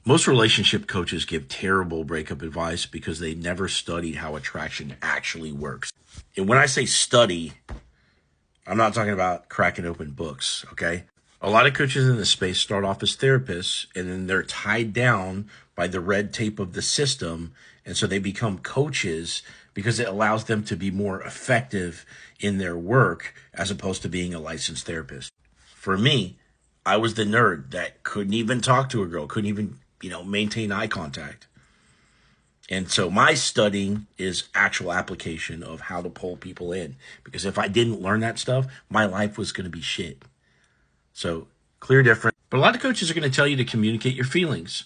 Most relationship coaches give terrible breakup advice because they never studied how attraction actually works. And when I say study, I'm not talking about cracking open books, okay? A lot of coaches in this space start off as therapists, and then they're tied down by the red tape of the system. And so they become coaches because it allows them to be more effective in their work as opposed to being a licensed therapist. For me, I was the nerd that couldn't even talk to a girl, couldn't even, maintain eye contact. And so my studying is actual application of how to pull people in. Because if I didn't learn that stuff, my life was going to be shit. So clear difference. But a lot of coaches are going to tell you to communicate your feelings.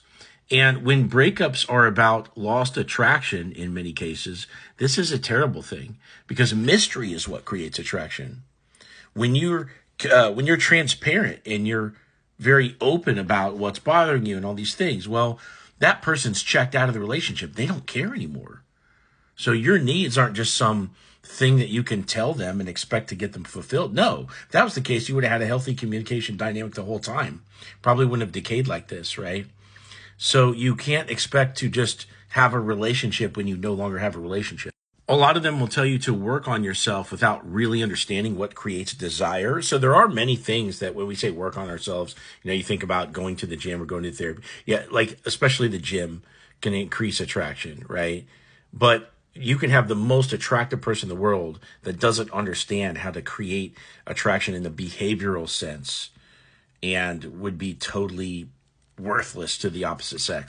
And when breakups are about lost attraction, in many cases, this is a terrible thing because mystery is what creates attraction. When you're transparent and you're very open about what's bothering you and all these things, well, that person's checked out of the relationship. They don't care anymore. So your needs aren't just some thing that you can tell them and expect to get them fulfilled. No, if that was the case, you would have had a healthy communication dynamic the whole time. Probably wouldn't have decayed like this, right? So you can't expect to just have a relationship when you no longer have a relationship. A lot of them will tell you to work on yourself without really understanding what creates desire. So there are many things that when we say work on ourselves, you think about going to the gym or going to therapy. Yeah, like especially the gym can increase attraction, right? But you can have the most attractive person in the world that doesn't understand how to create attraction in the behavioral sense and would be totally worthless to the opposite sex.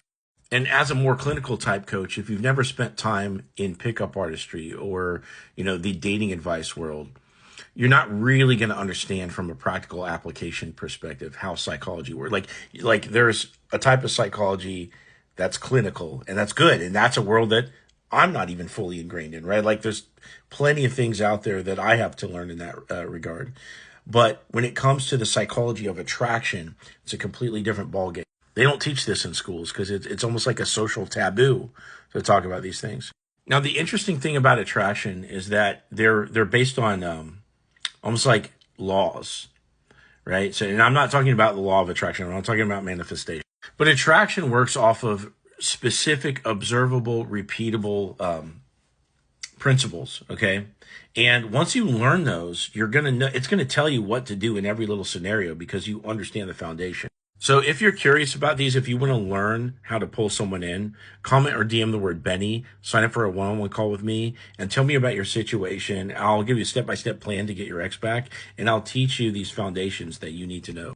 And as a more clinical type coach, if you've never spent time in pickup artistry or, the dating advice world, you're not really going to understand from a practical application perspective how psychology works. Like there's a type of psychology that's clinical and that's good. And that's a world that I'm not even fully ingrained in, right? Like there's plenty of things out there that I have to learn in that regard. But when it comes to the psychology of attraction, it's a completely different ballgame. They don't teach this in schools because it's almost like a social taboo to talk about these things. Now, the interesting thing about attraction is that they're based on almost like laws, right? So, and I'm not talking about the law of attraction. I'm not talking about manifestation. But attraction works off of specific, observable, repeatable principles, okay? And once you learn those, you're going to know, it's going to tell you what to do in every little scenario because you understand the foundation. So if you're curious about these, if you want to learn how to pull someone in, comment or DM the word Benny, sign up for a one-on-one call with me, and tell me about your situation. I'll give you a step-by-step plan to get your ex back, and I'll teach you these foundations that you need to know.